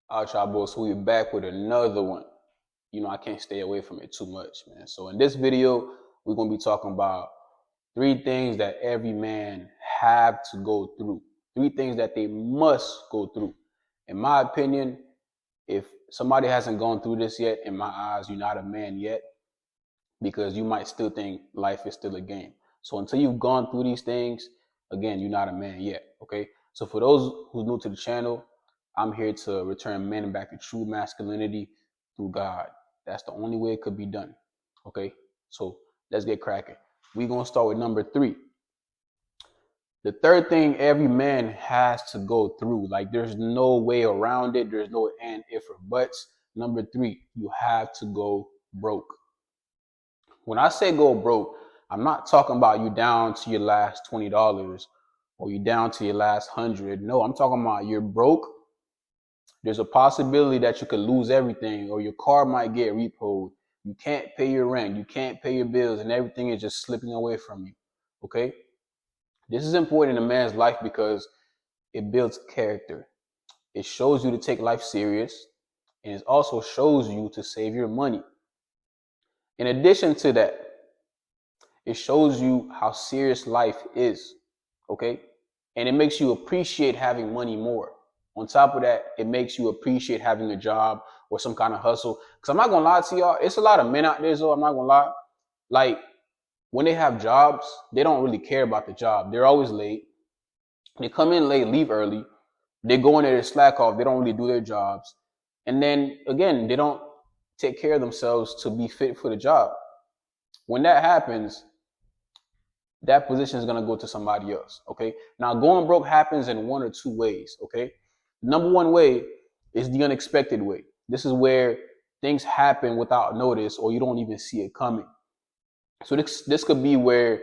All right, boys, so we're back with another one. I can't stay away from it too much, man. So in this video, we're gonna be talking about three things that every man have to go through. Three things that they must go through. In my opinion, if somebody hasn't gone through this yet, in my eyes, you're not a man yet, because you might still think life is still a game. So until you've gone through these things, again, you're not a man yet. Okay. So for those who's new to the channel, I'm here to return men back to true masculinity through God. That's the only way it could be done. Okay. So let's get cracking. We're gonna start with number 3. The third thing every man has to go through, like there's no way around it. There's no and, if, or buts. Number 3, you have to go broke. When I say go broke, I'm not talking about you down to your last $20 or you down to your last 100. No, I'm talking about you're broke. There's a possibility that you could lose everything, or your car might get repoed. You can't pay your rent. You can't pay your bills, and everything is just slipping away from you. Okay? This is important in a man's life because it builds character. It shows you to take life serious, and it also shows you to save your money. In addition to that, it shows you how serious life is, okay? And it makes you appreciate having money more. On top of that, it makes you appreciate having a job or some kind of hustle. Because I'm not going to lie to y'all, it's a lot of men out there, so I'm not going to lie. Like, when they have jobs, they don't really care about the job. They're always late. They come in late, leave early. They go in there to slack off. They don't really do their jobs. And then, again, they don't take care of themselves to be fit for the job. When that happens, that position is going to go to somebody else. Okay. Now, going broke happens in one or two ways. Okay. Number one way is the unexpected way. This is where things happen without notice, or you don't even see it coming. So this could be where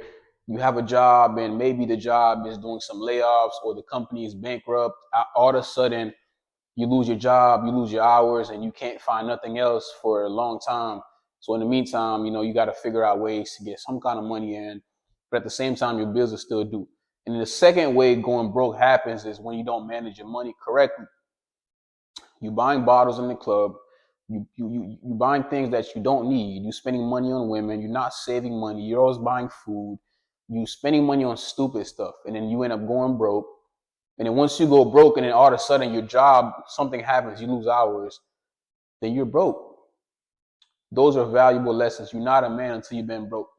you have a job and maybe the job is doing some layoffs, or the company is bankrupt. All of a sudden, you lose your job, you lose your hours, and you can't find nothing else for a long time. So in the meantime, you got to figure out ways to get some kind of money in, but at the same time, your bills are still due. And the second way going broke happens is when you don't manage your money correctly. You buying bottles in the club, you buying things that you don't need. You spending money on women. You're not saving money. You're always buying food. You spending money on stupid stuff, and then you end up going broke. And then once you go broke, and then all of a sudden your job, something happens, you lose hours, then you're broke. Those are valuable lessons. You're not a man until you've been broke.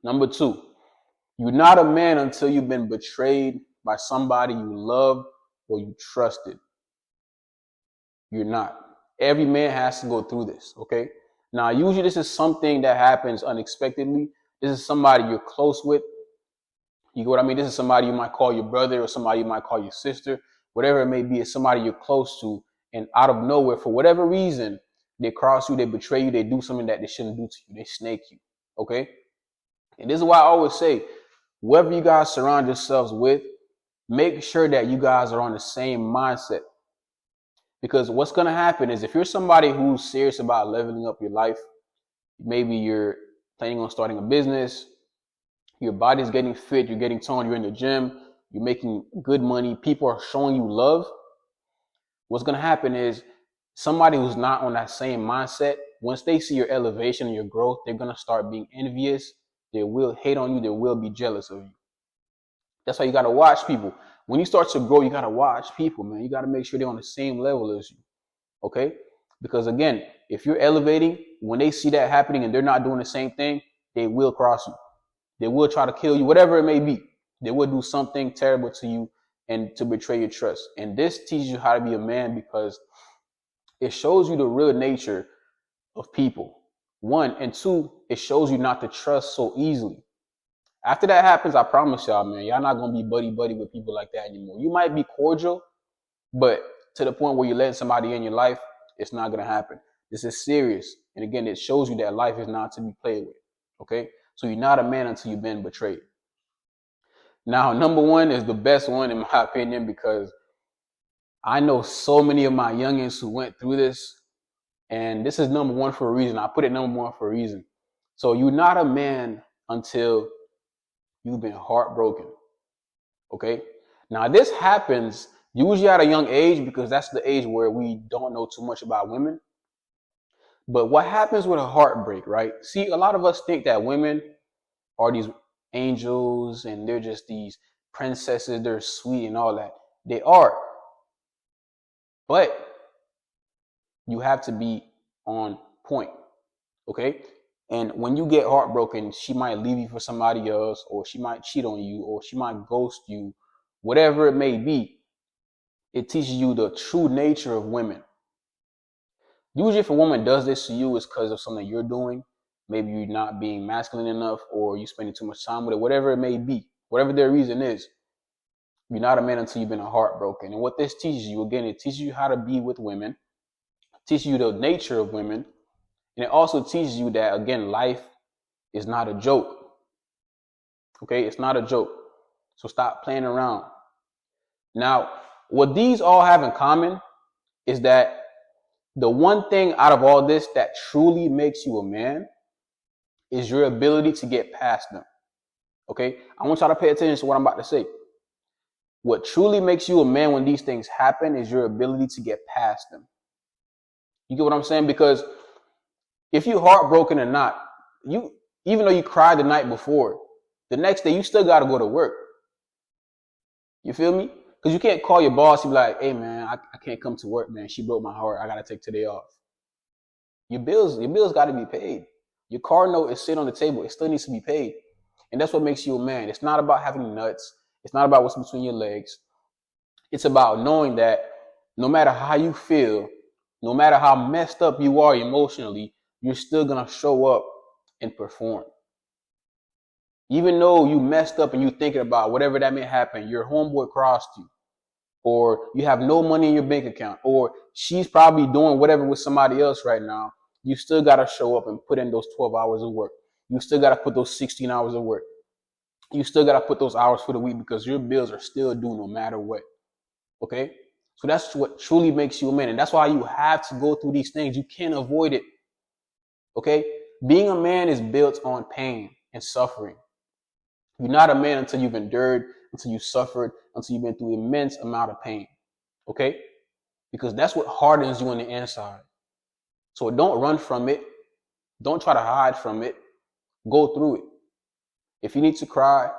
Number 2, you're not a man until you've been betrayed by somebody you loved or you trusted. You're not. Every man has to go through this, okay? Now, usually this is something that happens unexpectedly. This is somebody you're close with. You get what I mean? This is somebody you might call your brother, or somebody you might call your sister. Whatever it may be, it's somebody you're close to. And out of nowhere, for whatever reason, they cross you, they betray you, they do something that they shouldn't do to you. They snake you, okay? And this is why I always say, whoever you guys surround yourselves with, make sure that you guys are on the same mindset. Because what's going to happen is, if you're somebody who's serious about leveling up your life, maybe you're planning on starting a business, your body's getting fit, you're getting toned, you're in the gym, you're making good money, people are showing you love. What's going to happen is, somebody who's not on that same mindset, once they see your elevation and your growth, they're going to start being envious. They will hate on you. They will be jealous of you. That's why you got to watch people. When you start to grow, you got to watch people, man. You got to make sure they're on the same level as you. Okay? Because again, if you're elevating, when they see that happening and they're not doing the same thing, they will cross you. They will try to kill you, whatever it may be. They will do something terrible to you and to betray your trust. And this teaches you how to be a man, because it shows you the real nature of people. 1, and 2, it shows you not to trust so easily. After that happens, I promise y'all, man, y'all not going to be buddy-buddy with people like that anymore. You might be cordial, but to the point where you're letting somebody in your life, it's not going to happen. This is serious. And again, it shows you that life is not to be played with. Okay? So you're not a man until you've been betrayed. Now, number 1 is the best one, in my opinion, because I know so many of my youngins who went through this, and this is number 1 for a reason. I put it number 1 for a reason. So you're not a man until you've been heartbroken. Okay? Now, this happens Usually at a young age, because that's the age where we don't know too much about women. But what happens with a heartbreak, right? See, a lot of us think that women are these angels and they're just these princesses, they're sweet and all that. They are. But you have to be on point, okay? And when you get heartbroken, she might leave you for somebody else, or she might cheat on you, or she might ghost you, whatever it may be. It teaches you the true nature of women. Usually if a woman does this to you, it's because of something you're doing. Maybe you're not being masculine enough, or you're spending too much time with it, whatever it may be, whatever their reason is. You're not a man until you've been heartbroken. And what this teaches you, again, it teaches you how to be with women, teaches you the nature of women, and it also teaches you that, again, life is not a joke. Okay, it's not a joke. So stop playing around. Now, what these all have in common is that the one thing out of all this that truly makes you a man is your ability to get past them. Okay, I want y'all to pay attention to what I'm about to say. What truly makes you a man when these things happen is your ability to get past them. You get what I'm saying? Because if you're heartbroken or not, even though you cried the night before, the next day you still got to go to work. You feel me? Because you can't call your boss and be like, hey man, I can't come to work, man. She broke my heart. I got to take today off. Your bills got to be paid. Your car note is sitting on the table. It still needs to be paid. And that's what makes you a man. It's not about having nuts. It's not about what's between your legs. It's about knowing that no matter how you feel, no matter how messed up you are emotionally, you're still going to show up and perform. Even though you messed up and you're thinking about whatever that may happen, your homeboy crossed you, or you have no money in your bank account, or she's probably doing whatever with somebody else right now, you still got to show up and put in those 12 hours of work. You still got to put those 16 hours of work. You still got to put those hours for the week because your bills are still due no matter what. Okay? So that's what truly makes you a man. And that's why you have to go through these things. You can't avoid it. Okay? Being a man is built on pain and suffering. You're not a man until you've endured, until you've suffered, until you've been through immense amount of pain. Okay? Because that's what hardens you on the inside. So don't run from it. Don't try to hide from it. Go through it. If you need to cry,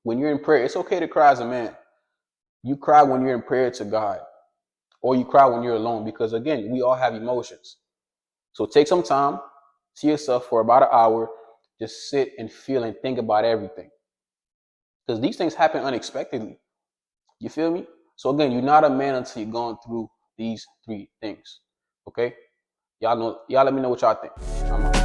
when you're in prayer, it's okay to cry as a man. You cry when you're in prayer to God, or you cry when you're alone, because again, we all have emotions. So take some time to yourself for about an hour. Just sit and feel and think about everything. Because these things happen unexpectedly. You feel me? So again, you're not a man until you've gone through these 3 things. Okay? Y'all let me know what y'all think.